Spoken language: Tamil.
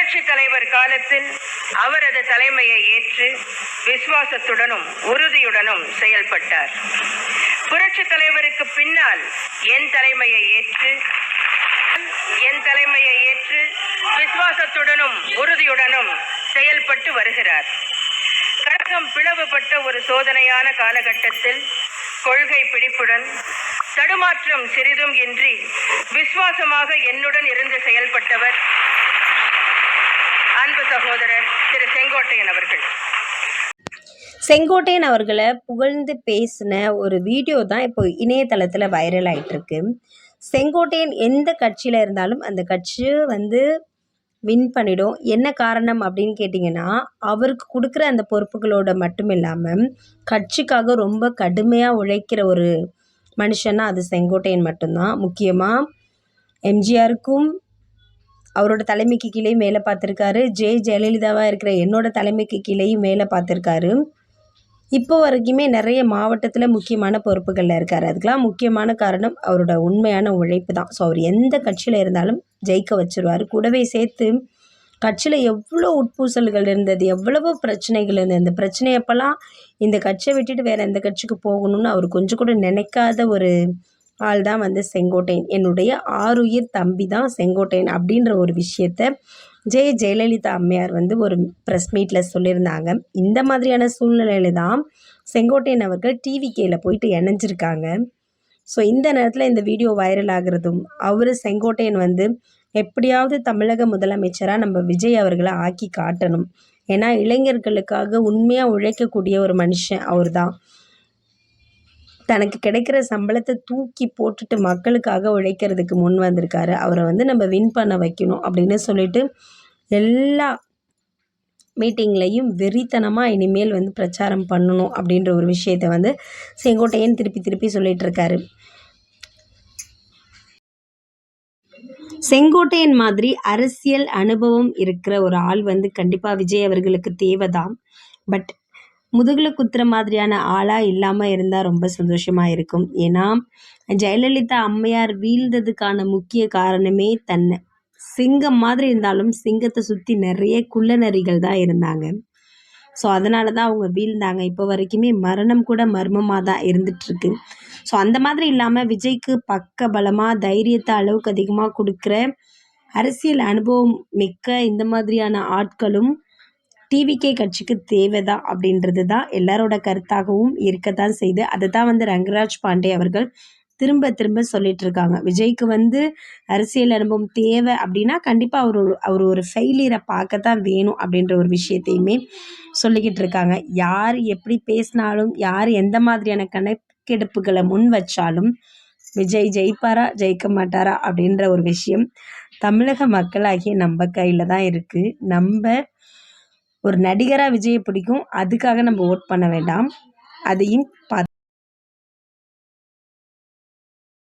புரட்சி தலைவர் காலத்தில் அவரது தலைமையை ஏற்று விசுவாசத்துடனும் உறுதியுடனும் செயல்பட்டார். புரட்சி தலைவருக்கு பின்னால் என் தலைமையை ஏற்று விசுவாசத்துடனும் உறுதியுடனும் செயல்பட்டு வருகிறார். கழகம் பிளவுபட்ட ஒரு சோதனையான காலகட்டத்தில் கொள்கை பிடிப்புடன் தடுமாற்றம் சிறிதும் இன்றி விசுவாசமாக என்னுடன் இருந்து செயல்பட்டவர் அன்பு சகோதரர் திரு செங்கோட்டையன் அவர்கள். செங்கோட்டையன் அவர்களை புகழ்ந்து பேசின ஒரு வீடியோ தான் இப்போ இணையதளத்தில் வைரல் ஆகிட்டு இருக்கு. செங்கோட்டையன் எந்த கட்சியில் இருந்தாலும் அந்த கட்சி வின் பண்ணிடும். என்ன காரணம் அப்படின்னு கேட்டிங்கன்னா, அவருக்கு கொடுக்குற அந்த பொறுப்புகளோட மட்டும் இல்லாமல் கட்சிக்காக ரொம்ப கடுமையாக உழைக்கிற ஒரு மனுஷன்னா அது செங்கோட்டையன் மட்டும்தான். முக்கியமாக எம்ஜிஆருக்கும் அவரோட தலைமைக்கு கீழேயும் வேலை பார்த்துருக்காரு. ஜெயலலிதாவாக இருக்கிற என்னோட தலைமைக்கு கீழேயும் வேலை பார்த்துருக்காரு. இப்போ வரைக்குமே நிறைய மாவட்டத்தில் முக்கியமான பொறுப்புகளில் இருக்கார். அதுக்கெலாம் முக்கியமான காரணம் அவரோட உண்மையான உழைப்பு தான். ஸோ அவர் எந்த கட்சியில் இருந்தாலும் ஜெயிக்க வச்சுருவார். கூடவே சேர்த்து கட்சியில் எவ்வளோ உட்பூசல்கள் இருந்தது, எவ்வளவோ பிரச்சனைகள் இருந்தது. இந்த பிரச்சனையப்பெல்லாம் இந்த கட்சியை விட்டுட்டு வேறு எந்த கட்சிக்கு போகணும்னு அவர் கொஞ்சம் கூட நினைக்காத ஒரு ஆள் தான் செங்கோட்டையன். என்னுடைய ஆருயிர் தம்பி தான் செங்கோட்டையன் அப்படின்ற ஒரு விஷயத்த ஜெயலலிதா அம்மையார் ஒரு ப்ரெஸ் மீட்டில் சொல்லியிருந்தாங்க. இந்த மாதிரியான சூழ்நிலையில தான் செங்கோட்டையன் அவர்கள் டிவிகேயில் போயிட்டு இணைஞ்சிருக்காங்க. ஸோ இந்த நேரத்தில் இந்த வீடியோ வைரல் ஆகிறதும் அவர் செங்கோட்டையன் எப்படியாவது தமிழக முதலமைச்சராக நம்ம விஜய் அவர்களை ஆக்கி காட்டணும். ஏன்னா இளைஞர்களுக்காக உண்மையாக உழைக்கக்கூடிய ஒரு மனுஷன் அவர் தான். தனக்கு கிடைக்கிற சம்பளத்தை தூக்கி போட்டுட்டு மக்களுக்காக உழைக்கிறதுக்கு முன் வந்திருக்காரு. அவரை நம்ம வின் பண்ண வைக்கணும் அப்படின்னு சொல்லிட்டு எல்லா மீட்டிங்லையும் வெறித்தனமாக இனிமேல் பிரச்சாரம் பண்ணணும் அப்படின்ற ஒரு விஷயத்தை செங்கோட்டையன் திருப்பி சொல்லிட்டு இருக்காரு. செங்கோட்டையன் மாதிரி அரசியல் அனுபவம் இருக்கிற ஒரு ஆள் கண்டிப்பாக விஜய் அவர்களுக்கு தேவைதான். பட் முதுகில் குத்துற மாதிரியான ஆளாக இல்லாமல் இருந்தால் ரொம்ப சந்தோஷமாக இருக்கும். ஏன்னா ஜெயலலிதா அம்மையார் வீழ்ந்ததுக்கான முக்கிய காரணமே தன்னை சிங்கம் மாதிரி இருந்தாலும் சிங்கத்தை சுற்றி நிறைய குள்ளநரிகள் தான் இருந்தாங்க. ஸோ அதனால தான் அவங்க வீழ்ந்தாங்க. இப்போ வரைக்குமே மரணம் கூட மர்மமாக தான் இருந்துகிட்ருக்கு. ஸோ அந்த மாதிரி இல்லாமல் விஜய்க்கு பக்க பலமாக தைரியத்தை அளவுக்கு அதிகமாக கொடுக்குற அரசியல் அனுபவம் மிக்க இந்த மாதிரியான ஆட்களும் டிவிகே கட்சிக்கு தேவைதான் அப்படின்றது தான் எல்லாரோட கருத்தாகவும் இருக்கத்தான் செய்து. அதை தான் ரங்கராஜ் பாண்டே அவர்கள் திரும்ப சொல்லிட்டு இருக்காங்க. விஜய்க்கு அரசியல் அனுபவம் தேவை அப்படின்னா கண்டிப்பாக அவர் ஒரு ஃபெயிலியரை பார்க்கத்தான் வேணும் அப்படின்ற ஒரு விஷயத்தையுமே சொல்லிக்கிட்டு இருக்காங்க. யார் எப்படி பேசினாலும், யார் எந்த மாதிரியான கணக்கெடுப்புகளை முன் வச்சாலும் விஜய் ஜெயிப்பாரா ஜெயிக்க மாட்டாரா அப்படின்ற ஒரு விஷயம் தமிழக மக்களாகிய நம்ம கையில் தான் இருக்குது. நம்ம ஒரு நடிகராக விஜயை பிடிக்கும், அதுக்காக நம்ம ஓட் பண்ண வேண்டாம். அதையும்